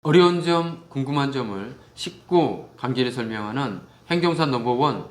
어려운 점, 궁금한 점을 쉽고 간결히 설명하는 행정사 넘버원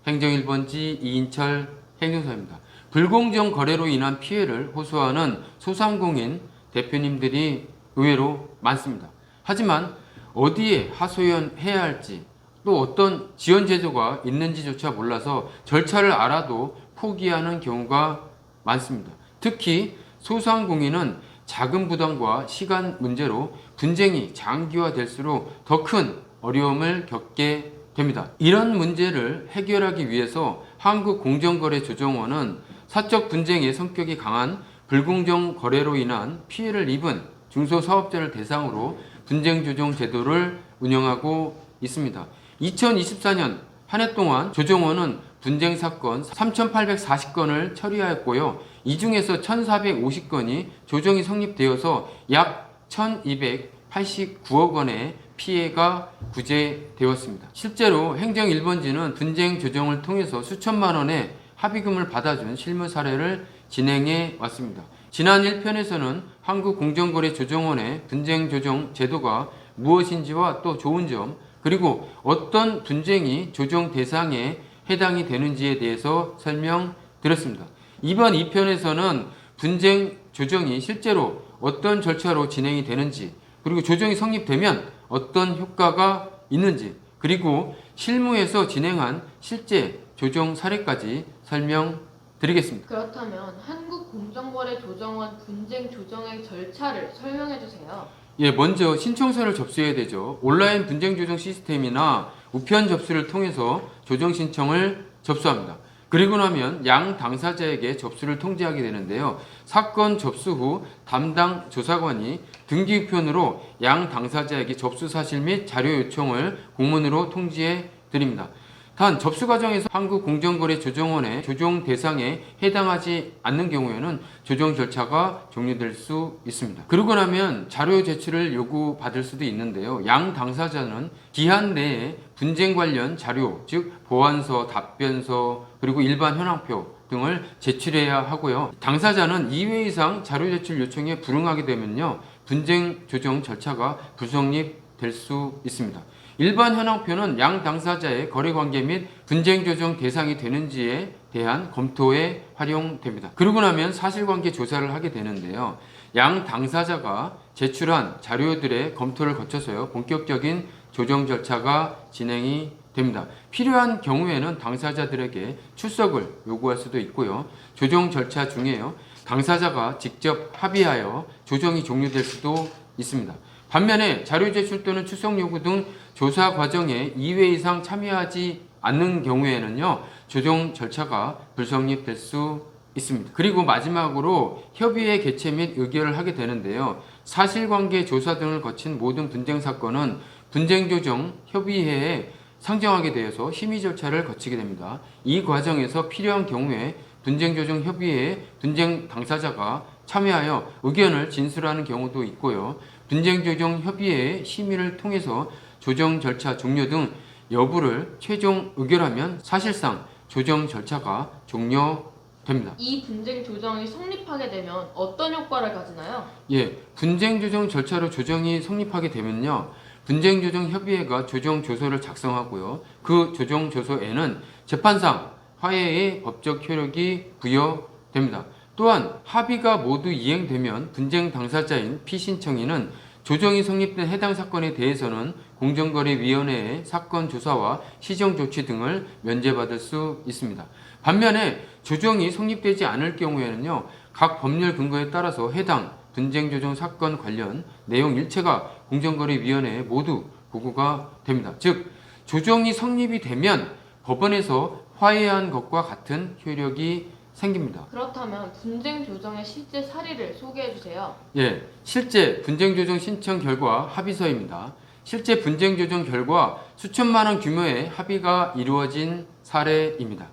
행정 1번지 이인철 행정사입니다. 불공정 거래로 인한 피해를 호소하는 소상공인 대표님들이 의외로 많습니다. 하지만 어디에 하소연해야 할지 또 어떤 지원 제도가 있는지조차 몰라서 절차를 알아도 포기하는 경우가 많습니다. 특히 소상공인은 자금 부담과 시간 문제로 분쟁이 장기화될수록 더 큰 어려움을 겪게 됩니다. 이런 문제를 해결하기 위해서 한국공정거래조정원은 사적 분쟁의 성격이 강한 불공정 거래로 인한 피해를 입은 중소사업자를 대상으로 분쟁조정 제도를 운영하고 있습니다. 2024년 한 해 동안 조정원은 분쟁 사건 3,840건을 처리하였고요. 이 중에서 1,450건이 조정이 성립되어서 약 1,289억 원의 피해가 구제되었습니다. 실제로 행정 1번지는 분쟁 조정을 통해서 수천만 원의 합의금을 받아준 실무 사례를 진행해 왔습니다. 지난 1편에서는 한국공정거래조정원의 분쟁 조정 제도가 무엇인지와 또 좋은 점, 그리고 어떤 분쟁이 조정 대상에 해당이 되는지에 대해서 설명드렸습니다. 이번 2편에서는 분쟁 조정이 실제로 어떤 절차로 진행이 되는지, 그리고 조정이 성립되면 어떤 효과가 있는지, 그리고 실무에서 진행한 실제 조정 사례까지 설명드리겠습니다. 그렇다면 한국공정거래조정원 분쟁 조정의 절차를 설명해 주세요. 예, 먼저 신청서를 접수해야 되죠. 온라인 분쟁 조정 시스템이나 우편 접수를 통해서 조정 신청을 접수합니다. 그리고 나면 양 당사자에게 접수를 통지하게 되는데요. 사건 접수 후 담당 조사관이 등기 우편으로 양 당사자에게 접수 사실 및 자료 요청을 공문으로 통지해 드립니다. 단 접수 과정에서 한국공정거래조정원의 조정 대상에 해당하지 않는 경우에는 조정 절차가 종료될 수 있습니다. 그러고 나면 자료 제출을 요구받을 수도 있는데요. 양 당사자는 기한 내에 분쟁 관련 자료, 즉 보완서, 답변서, 그리고 일반 현황표 등을 제출해야 하고요. 당사자는 2회 이상 자료 제출 요청에 불응하게 되면요, 분쟁 조정 절차가 불성립될 수 있습니다. 일반 현황표는 양 당사자의 거래관계 및 분쟁조정 대상이 되는지에 대한 검토에 활용됩니다. 그러고 나면 사실관계 조사를 하게 되는데요. 양 당사자가 제출한 자료들의 검토를 거쳐서요, 본격적인 조정 절차가 진행이 됩니다. 필요한 경우에는 당사자들에게 출석을 요구할 수도 있고요. 조정 절차 중에요, 당사자가 직접 합의하여 조정이 종료될 수도 있습니다. 반면에 자료 제출 또는 출석 요구 등 조사 과정에 2회 이상 참여하지 않는 경우에는요, 조정 절차가 불성립될 수 있습니다. 그리고 마지막으로 협의회 개최 및 의결을 하게 되는데요. 사실관계 조사 등을 거친 모든 분쟁 사건은 분쟁조정 협의회에 상정하게 되어서 심의 절차를 거치게 됩니다. 이 과정에서 필요한 경우에 분쟁조정 협의회에 분쟁 당사자가 참여하여 의견을 진술하는 경우도 있고요. 분쟁조정 협의회의 심의를 통해서 조정 절차 종료 등 여부를 최종 의결하면 사실상 조정 절차가 종료됩니다. 이 분쟁 조정이 성립하게 되면 어떤 효과를 가지나요? 예, 분쟁 조정 절차로 조정이 성립하게 되면요, 분쟁 조정 협의회가 조정 조서를 작성하고요. 그 조정 조서에는 재판상 화해의 법적 효력이 부여됩니다. 또한 합의가 모두 이행되면 분쟁 당사자인 피신청인은 조정이 성립된 해당 사건에 대해서는 공정거래위원회의 사건 조사와 시정 조치 등을 면제받을 수 있습니다. 반면에 조정이 성립되지 않을 경우에는요, 각 법률 근거에 따라서 해당 분쟁 조정 사건 관련 내용 일체가 공정거래위원회에 모두 보고가 됩니다. 즉, 조정이 성립이 되면 법원에서 화해한 것과 같은 효력이 생깁니다. 그렇다면 분쟁 조정의 실제 사례를 소개해 주세요. 예, 실제 분쟁조정 신청 결과 합의서입니다. 실제 분쟁조정 결과 수천만 원 규모의 합의가 이루어진 사례입니다.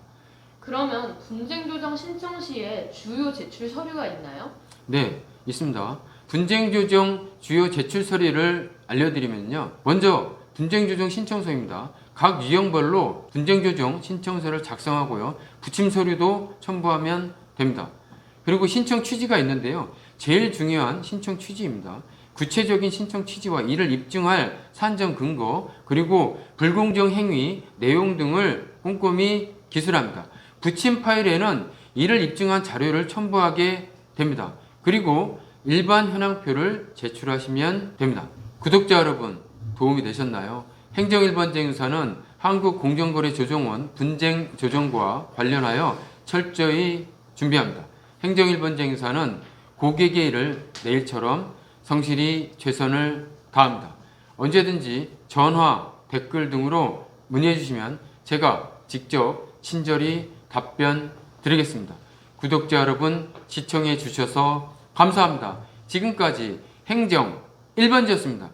그러면 분쟁 조정 신청 시에 주요 제출 서류가 있나요? 네, 있습니다. 분쟁조정 주요 제출 서류를 알려드리면요. 먼저 분쟁조정 신청서입니다. 각 유형별로 분쟁조정 신청서를 작성하고요, 부침 서류도 첨부하면 됩니다. 그리고 신청 취지가 있는데요. 제일 중요한 신청 취지입니다. 구체적인 신청 취지와 이를 입증할 산정 근거, 그리고 불공정 행위 내용 등을 꼼꼼히 기술합니다. 부침 파일에는 이를 입증한 자료를 첨부하게 됩니다. 그리고 일반 현황표를 제출하시면 됩니다. 구독자 여러분, 도움이 되셨나요? 행정1번쟁유사는 한국공정거래조정원 분쟁 조정과 관련하여 철저히 준비합니다. 행정1번쟁유사는 고객의 일을 내일처럼 성실히 최선을 다합니다. 언제든지 전화, 댓글 등으로 문의해 주시면 제가 직접 친절히 답변 드리겠습니다. 구독자 여러분, 시청해 주셔서 감사합니다. 지금까지 행정 1번지였습니다.